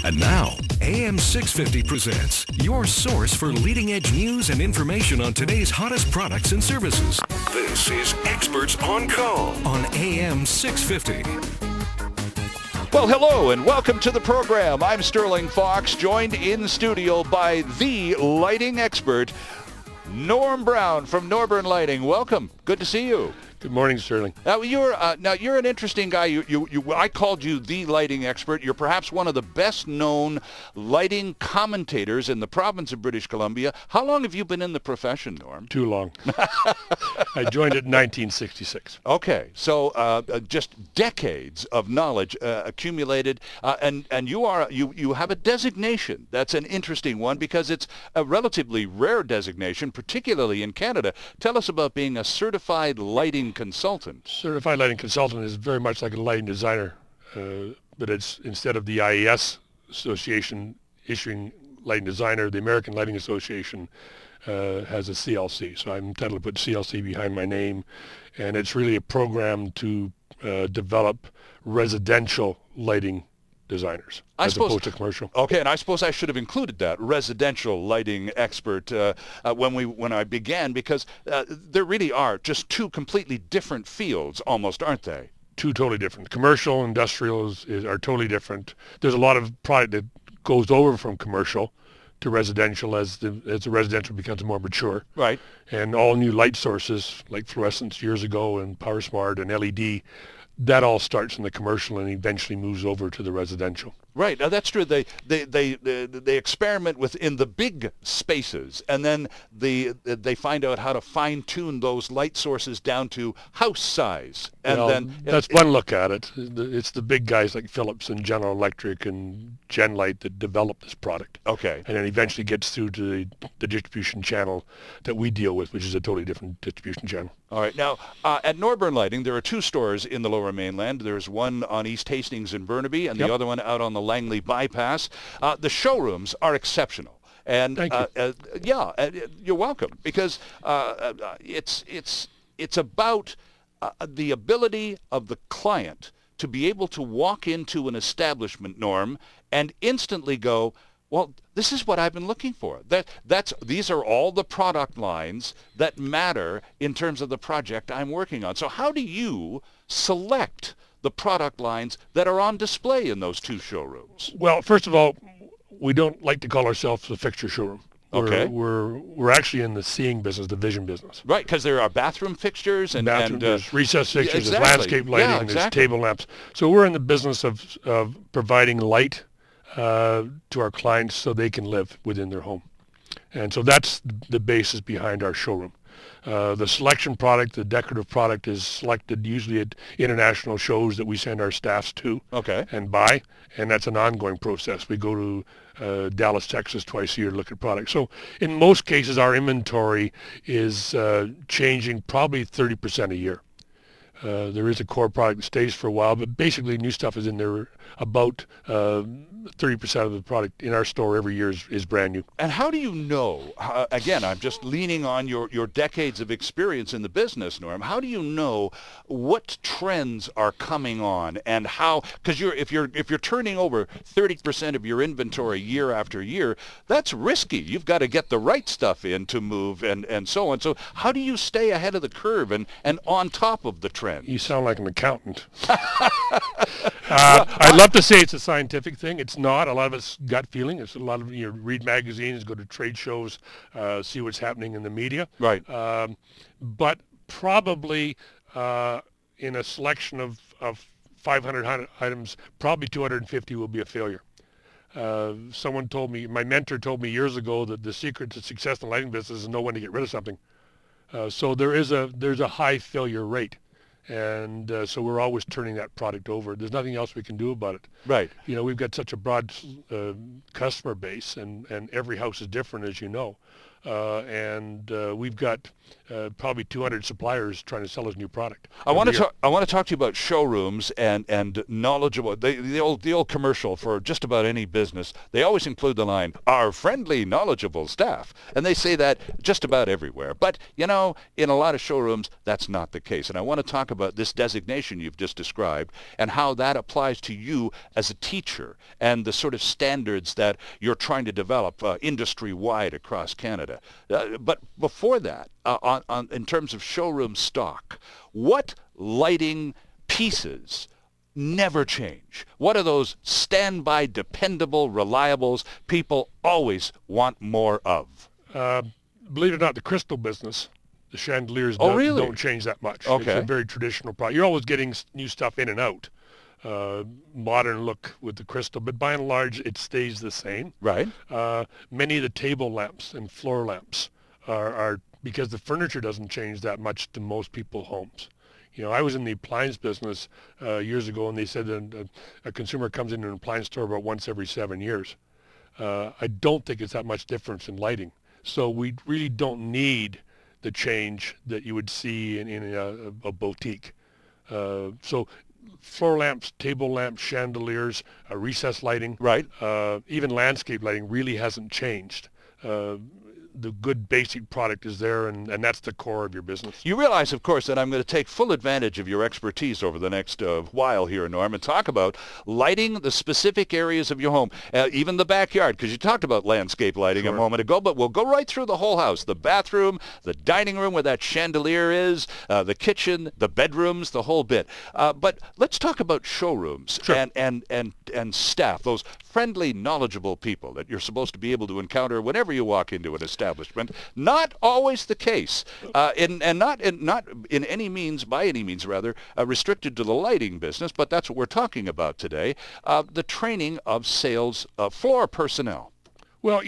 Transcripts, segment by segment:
And now, AM 650 presents your source for leading-edge news and information on today's hottest products and services. This is Experts on Call on AM 650. Well, hello and welcome to the program. I'm Sterling Fox, joined in studio by the lighting expert, Norm Brown from Norburn Lighting. Welcome. Good to see you. Good morning, Sterling. You're an interesting guy. I called you the lighting expert. You're perhaps one of the best-known lighting commentators in the province of British Columbia. How long have you been in the profession, Norm? Too long. I joined it in 1966. Okay, so just decades of knowledge accumulated, and you have a designation. That's an interesting one because it's a relatively rare designation, particularly in Canada. Tell us about being a certified lighting consultant. Certified lighting consultant is very much like a lighting designer, but it's instead of the IES Association issuing lighting designer, the American Lighting Association has a CLC. So I'm entitled to put CLC behind my name, and it's really a program to develop residential lighting designers as opposed to commercial. Okay, and I suppose I should have included that residential lighting expert when I began, because there really are just two completely different fields, almost, aren't they? Two totally different. Commercial, industrial are totally different. There's a lot of product that goes over from commercial to residential as the residential becomes more mature. Right. And all new light sources like fluorescence years ago and PowerSmart and LED, that all starts in the commercial and eventually moves over to the residential. Right. Now that's true. They experiment within the big spaces, and then they find out how to fine tune those light sources down to house size. And that's one look at it. It's the big guys like Philips and General Electric and Genlight that develop this product. Okay. And then eventually gets through to the distribution channel that we deal with, which is a totally different distribution channel. All right. Now, at Norburn Lighting, there are two stores in the Lower Mainland. There's one on East Hastings in Burnaby, and the other one out on the Langley Bypass. The showrooms are exceptional. And Thank you. You're welcome, because it's about the ability of the client to be able to walk into an establishment, Norm, and instantly go, well, this is what I've been looking for. These are all the product lines that matter in terms of the project I'm working on. So how do you select the product lines that are on display in those two showrooms? Well, first of all, we don't like to call ourselves a fixture showroom. We're actually in the seeing business, the vision business. Right, because there are bathroom fixtures there's recess fixtures, exactly. there's landscape lighting, there's table lamps. So we're in the business of providing light to our clients so they can live within their home. And so that's the basis behind our showroom. The selection product, the decorative product, is selected usually at international shows that we send our staffs to and buy, and that's an ongoing process. We go to Dallas, Texas twice a year to look at products. So in most cases, our inventory is changing probably 30% a year. There is a core product that stays for a while, but basically new stuff is in there. About 30% of the product in our store every year is brand new. And how do you know, again, I'm just leaning on your decades of experience in the business, Norm, how do you know what trends are coming on and how, because if you're turning over 30% of your inventory year after year, that's risky. You've got to get the right stuff in to move and so on. So how do you stay ahead of the curve and on top of the trend? You sound like an accountant. I'd love to say it's a scientific thing. It's not. A lot of it's gut feeling. It's a lot of read magazines, go to trade shows, see what's happening in the media. Right. But probably in a selection of 500 items, probably 250 will be a failure. Someone told me, my mentor told me years ago, that the secret to success in the lighting business is know when to get rid of something. So there's a high failure rate. And so we're always turning that product over. There's nothing else we can do about it. Right. We've got such a broad customer base, and every house is different, as you know. and we've got probably 200 suppliers trying to sell us new product. I want to talk to you about showrooms and knowledgeable. The old commercial for just about any business. They always include the line, "Our friendly, knowledgeable staff," and they say that just about everywhere. But in a lot of showrooms, that's not the case. And I want to talk about this designation you've just described and how that applies to you as a teacher and the sort of standards that you're trying to develop industry-wide across Canada. But before that, in terms of showroom stock, what lighting pieces never change? What are those standby, dependable, reliables people always want more of? Believe it or not, the crystal business, the chandeliers really? don't change that much. Okay. It's a very traditional product. You're always getting new stuff in and out. Modern look with the crystal, but by and large, it stays the same. Right. Many of the table lamps and floor lamps are because the furniture doesn't change that much to most people's homes. I was in the appliance business years ago, and they said that a consumer comes into an appliance store about once every 7 years. I don't think it's that much difference in lighting. So we really don't need the change that you would see in a boutique. So floor lamps, table lamps, chandeliers, recessed lighting, Right. Even landscape lighting really hasn't changed. The good basic product is there, and that's the core of your business. You realize, of course, that I'm going to take full advantage of your expertise over the next while here, Norm, and talk about lighting the specific areas of your home, even the backyard, because you talked about landscape lighting a moment ago, but we'll go right through the whole house, the bathroom, the dining room where that chandelier is, the kitchen, the bedrooms, the whole bit. But let's talk about showrooms and staff, those friendly, knowledgeable people that you're supposed to be able to encounter whenever you walk into an establishment. Not always the case, and not in any means, by any means rather, restricted to the lighting business, but that's what we're talking about today, the training of sales floor personnel. Well,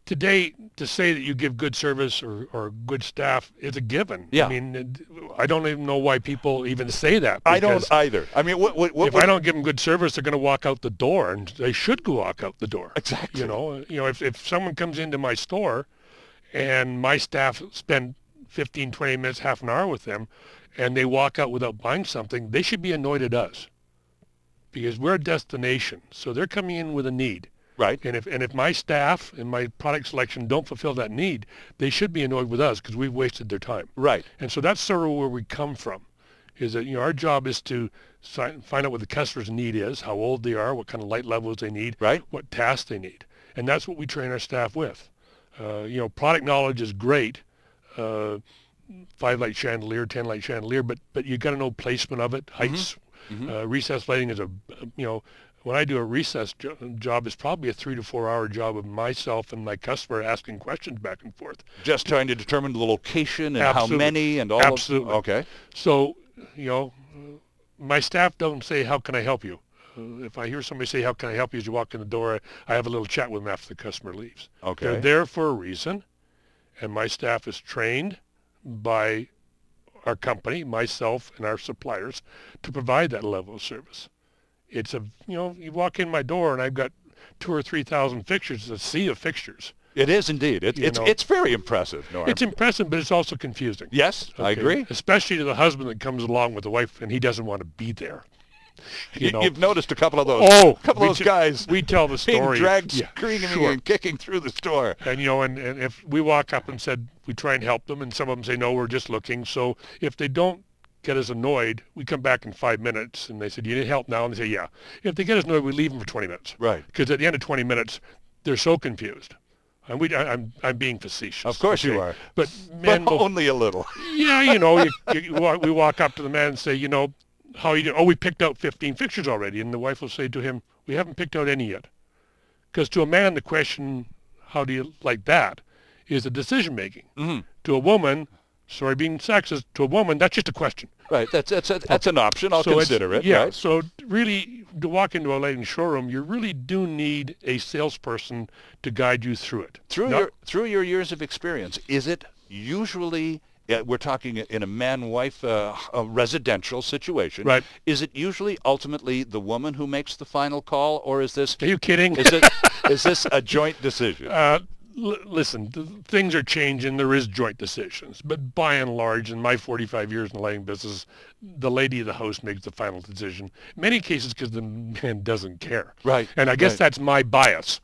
today, to say that you give good service or good staff is a given. Yeah. I mean, I don't even know why people even say that. I don't either. I mean, if I don't give them good service, they're going to walk out the door, and they should go walk out the door. Exactly. If someone comes into my store and my staff spend 15, 20 minutes, half an hour with them, and they walk out without buying something, they should be annoyed at us because we're a destination. So they're coming in with a need. Right. And if my staff and my product selection don't fulfill that need, they should be annoyed with us because we've wasted their time. Right. And so that's sort of where we come from, is that our job is to find out what the customer's need is, how old they are, what kind of light levels they need, right, what tasks they need, and that's what we train our staff with. Product knowledge is great, 5-light chandelier, 10-light chandelier, but you got to know placement of it, heights. Mm-hmm. Recessed lighting is when I do a recess job, it's probably a 3 to 4 hour job of myself and my customer asking questions back and forth. Just trying to determine the location and Absolutely. How many and all. Absolutely. Okay. So, my staff don't say, "How can I help you?" If I hear somebody say, "How can I help you?" as you walk in the door, I have a little chat with them after the customer leaves. Okay. They're there for a reason, and my staff is trained by our company, myself and our suppliers, to provide that level of service. It's you walk in my door and I've got 2,000 or 3,000 fixtures, a sea of fixtures. It is indeed. It's very impressive, Norm. It's impressive, but it's also confusing. Yes, okay. I agree. Especially to the husband that comes along with the wife and he doesn't want to be there. You've noticed a couple of those guys. We tell the story. Being dragged screaming and kicking through the store. And and if we walk up and said we try and help them, and some of them say no, we're just looking. So if they don't get us annoyed, we come back in 5 minutes, and they said, "You need help now?" And they say, "Yeah." If they get us annoyed, we leave them for 20 minutes. Right. Because at the end of 20 minutes, they're so confused. And I'm being facetious. Of course you are. But men only a little. Yeah, we walk up to the man and say, "How are you doing?" "Oh, we picked out 15 fixtures already." And the wife will say to him, "We haven't picked out any yet." Because to a man, the question, "How do you like that?" is a decision making. Mm-hmm. To a woman, sorry being sexist, to a woman, that's just a question. Right, that's an option. I'll consider it. Yeah, right? So really, to walk into a lighting showroom, you really do need a salesperson to guide you through it. Through your years of experience, is it usually, we're talking in a man-wife a residential situation, right? Is it usually ultimately the woman who makes the final call, or is this? Are you kidding? Is this a joint decision? Listen, things are changing. There is joint decisions. But by and large, in my 45 years in the lighting business, the lady of the house makes the final decision. In many cases because the man doesn't care. Right. And I guess right. that's my bias.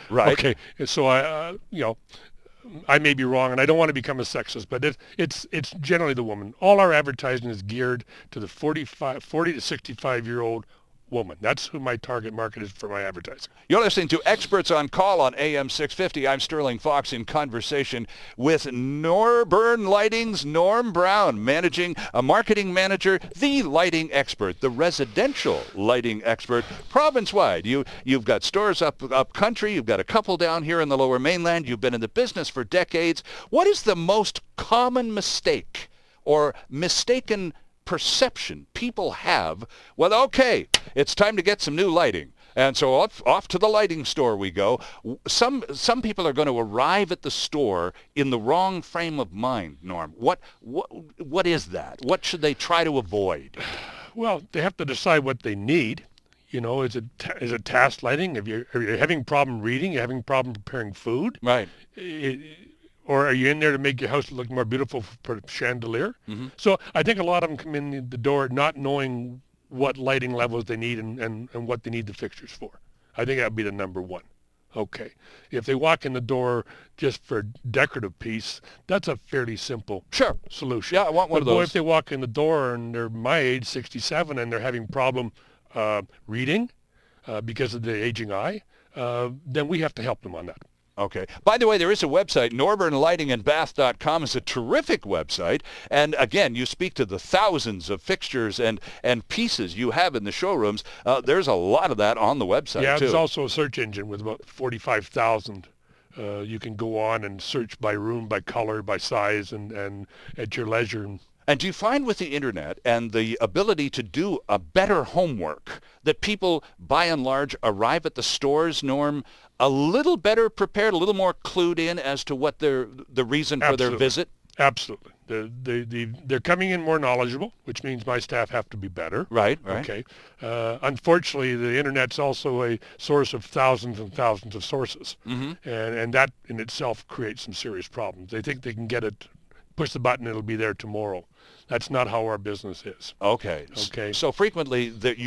Right. Okay. So I may be wrong, and I don't want to become a sexist, but it's generally the woman. All our advertising is geared to the 40 to 65-year-old woman. That's who my target market is for my advertising. You're listening to Experts on Call on AM 650. I'm Sterling Fox in conversation with Norburn Lighting's Norm Brown, marketing manager, the lighting expert, the residential lighting expert, province-wide. You've got stores up country. You've got a couple down here in the Lower Mainland. You've been in the business for decades. What is the most common mistake or mistaken perception people have? Well, okay, it's time to get some new lighting. And so off to the lighting store we go. Some people are going to arrive at the store in the wrong frame of mind, Norm. What is that? What should they try to avoid? Well, they have to decide what they need. Is it task lighting? Are you having problem reading? Are you having problem preparing food? Right. Or are you in there to make your house look more beautiful for chandelier? Mm-hmm. So I think a lot of them come in the door not knowing what lighting levels they need and what they need the fixtures for. I think that would be the number one. Okay. If they walk in the door just for a decorative piece, that's a fairly simple solution. Yeah, I want one of those. But if they walk in the door and they're my age, 67, and they're having problem reading because of the aging eye, then we have to help them on that. Okay. By the way, there is a website, NorburnLightingandBath.com is a terrific website. And again, you speak to the thousands of fixtures and pieces you have in the showrooms. There's a lot of that on the website, too. Yeah, there's too. also a search engine with about 45,000. You can go on and search by room, by color, by size, and at your leisure. And do you find with the internet and the ability to do a better homework that people, by and large, arrive at the stores, Norm, a little better prepared, a little more clued in as to what the reason for their visit? Absolutely. They're coming in more knowledgeable, which means my staff have to be better. Right. Okay. Unfortunately, the internet's also a source of thousands and thousands of sources. Mm-hmm. And that in itself creates some serious problems. They think they can get it, push the button, it'll be there tomorrow. That's not how our business is. Okay. So frequently that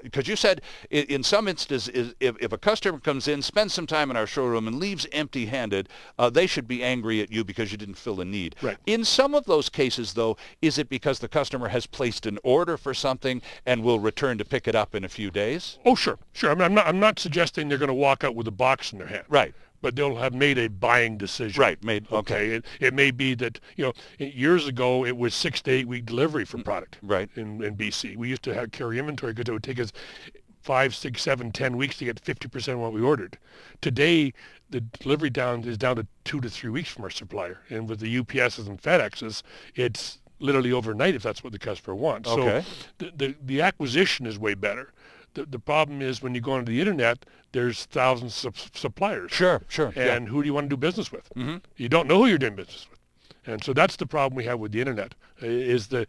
because you said in some instances, if a customer comes in, spends some time in our showroom and leaves empty-handed, they should be angry at you because you didn't fill a need. Right. In some of those cases, though, is it because the customer has placed an order for something and will return to pick it up in a few days? Oh, sure. I mean, I'm not suggesting they're going to walk out with a box in their hand. Right. But they'll have made a buying decision. Right. Okay. It may be that, years ago it was 6 to 8 week delivery for product. Right. In BC. We used to carry inventory because it would take us 5, 6, 7, 10 weeks to get 50% of what we ordered. Today, the delivery is down to 2 to 3 weeks from our supplier. And with the UPSs and FedExes, it's literally overnight if that's what the customer wants. Okay. So the acquisition is way better. The problem is when you go onto the internet, there's thousands of suppliers. Sure. And who do you want to do business with? Mm-hmm. You don't know who you're doing business with. And so that's the problem we have with the internet, is the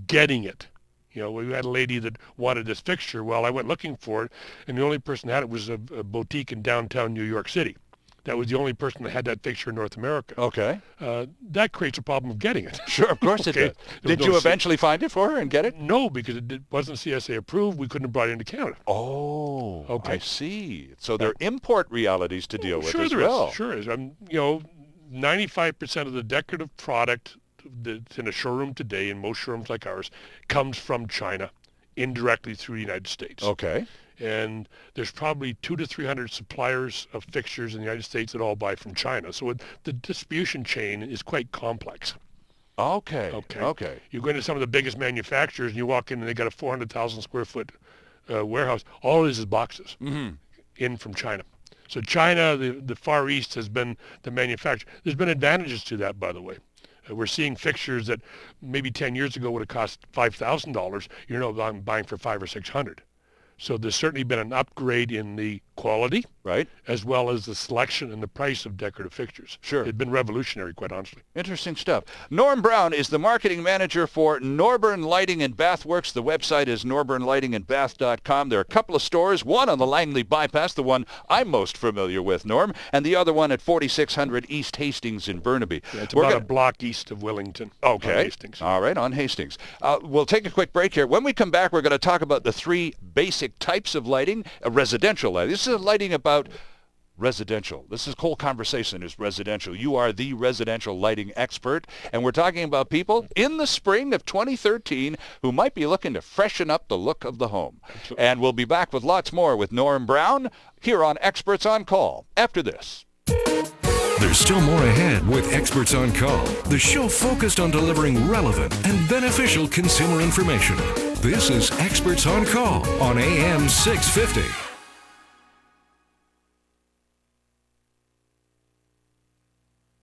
getting it. We had a lady that wanted this fixture. Well, I went looking for it, and the only person that had it was a boutique in downtown New York City. That was the only person that had that fixture in North America. Okay. That creates a problem of getting it. Sure, of course it does. Did you eventually find it for her and get it? No, because it wasn't CSA approved. We couldn't have brought it into Canada. Oh, okay. I see. So there are import realities to deal with as well. Sure is. 95% of the decorative product that's in a showroom today, in most showrooms like ours, comes from China, indirectly through the United States. Okay. And there's probably 200 to 300 suppliers of fixtures in the United States that all buy from China. So the distribution chain is quite complex. Okay. You go into some of the biggest manufacturers and you walk in and they got a 400,000 square foot warehouse. All it is boxes in from China. So China, the Far East has been the manufacturer. There's been advantages to that, by the way. We're seeing fixtures that maybe 10 years ago would have cost $5,000. You're now buying for $500 or $600. So there's certainly been an upgrade in the quality Right. as well as the selection and the price of decorative fixtures. Sure. It's been revolutionary, quite honestly. Interesting stuff. Norm Brown is the marketing manager for Norburn Lighting and Bath Works. The website is norburnlightingandbath.com. There are a couple of stores, one on the Langley Bypass, the one I'm most familiar with, Norm, and the other one at 4600 East Hastings in Burnaby. Yeah, it's about a block east of Wellington. Okay. On Hastings. All right, on Hastings. We'll take a quick break here. When we come back, we're going to talk about the three basic types of lighting. Residential lighting. This is lighting about residential. This whole conversation is residential. You are the residential lighting expert, and we're talking about people in the spring of 2013 who might be looking to freshen up the look of the home. Absolutely. And we'll be back with lots more with Norm Brown here on Experts on Call after this. There's still more ahead with Experts on Call, the show focused on delivering relevant and beneficial consumer information. This is Experts on Call on AM 650.